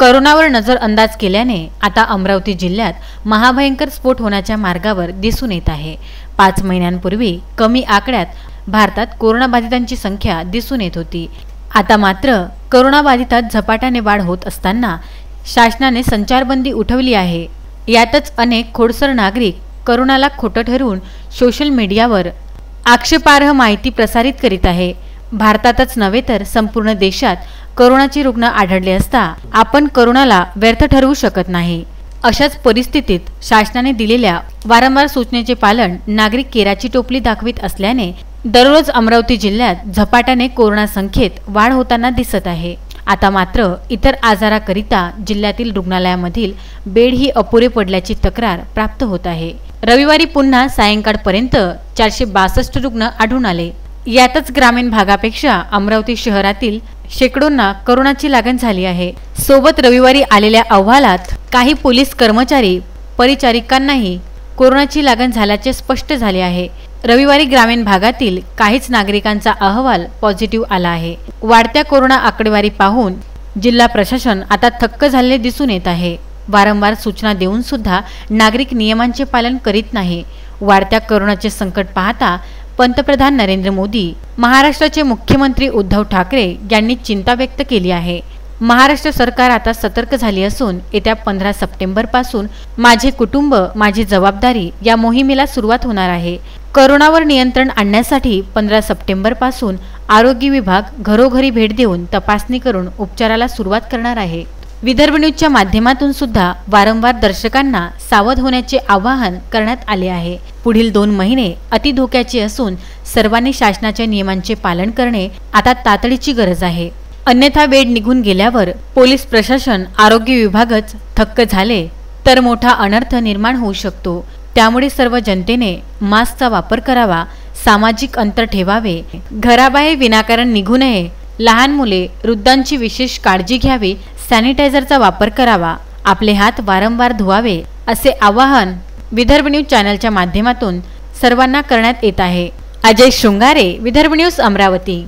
कोरोनावर नजर अंदाज केल्याने आता अमरावती जिल्ह्यात महाभयंकर स्फोट होण्याच्या मार्गावर दिसून येत आहे। 5 महिन्यांपूर्वी कमी आकड्यात भारतात कोरोनाबाधितांची संख्या दिसून येत होती। आता मात्र कोरोनाबाधितात झपाट्याने वाढ होत असताना शासनाने संचारबंदी उठवली आहे। यातच अनेक खोडसर नागरिक कोरोनाला खोटं ठरवून सोशल मीडियावर आक्षेपार्ह माहिती प्रसारित करीत आहे। भारतातच नव्हे तर संपूर्ण देशात कोरोनाचे रुग्ण आढळले असता आपण कोरोनाला व्यर्थ ठरवू शकत नाही। अशाच परिस्थितीत शासनाने दिलेल्या वारंवार सूचनेचे पालन नागरिक केराची टोपली दाखवित असल्याने दररोज अमरावती जिल्ह्यात झपाट्याने कोरोना संख्येत वाढ होताना दिसत आहे। आता मात्र इतर आजाराकरिता जिल्ह्यातील रुग्णालयामधील बेड ही अपुरे पडल्याची तक्रार प्राप्त होत आहे। रविवारी पुन्हा सायंकाळपर्यंत 462 रुग्ण आढळून आले। यातच ग्रामीण भागापेक्षा अमरावती शहरातील शेकडोंना कोरोनाची लागण झाली आहे। सोबत रविवारी आलेल्या अहवालात काही पोलीस कर्मचारी परिचारिकांनाही कोरोनाची लागण झाल्याचे स्पष्ट झाले आहे। रविवारी ग्रामीण भागातील काहीच नागरिकांचा अहवाल पॉझिटिव्ह आला आहे। वाढत्या कोरोना आकडेवारी पाहून जिल्हा प्रशासन आता थक्क झालेले दिसून येत आहे। वारंवार सूचना देऊन सुद्धा नागरिक नियमांचे पालन करीत नाही। वाढत्या कोरोनाचे संकट पाहता पंतप्रधान नरेंद्र मोदी, महाराष्ट्राचे मुख्यमंत्री उद्धव ठाकरे यांनी चिंता व्यक्त केली आहे। महाराष्ट्र सरकार आता सतर्क झाली असून येत्या 15 सप्टेंबर पासून माझे कुटुंब माझी जबाबदारी या मोहिमेला सुरुवात होणार आहे। कोरोनावर नियंत्रण आणण्यासाठी 15 सप्टेंबर पासून आरोग्य विभाग घरोघरी भेट देऊन तपासणी करून उपचाराला सुरुवात करणार आहे। विदर्भ न्यूजच्या माध्यमातून सुद्धा वारंवार दर्शकांना सावध होण्याचे आवाहन करण्यात आले आहे। पुढील 2 महिने अति धोक्याचे असून सर्वांनी शासनाच्या नियमांचे पालन करणे आता तातडीची गरज आहे। अन्यथा वेळ निघून गेल्यावर पोलीस प्रशासन आरोग्य विभागच थक्क झाले तर मोठा अनर्थ निर्माण होऊ शकतो। त्यामुळे सर्व जनतेने मास्कचा वापर करावा, सामाजिक अंतर ठेवावे, घराबाहेर विनाकारण निघू नये, लहान मुले वृद्धांची विशेष काळजी घ्यावी, सॅनिटायझरचा वापर करावा, आपले हात वारंवार धुवावे असे आवाहन विदर्भ न्यूज चॅनलच्या माध्यमातून सर्वांना करण्यात येत आहे। अजय शृंगारे, विदर्भ न्यूज, अमरावती।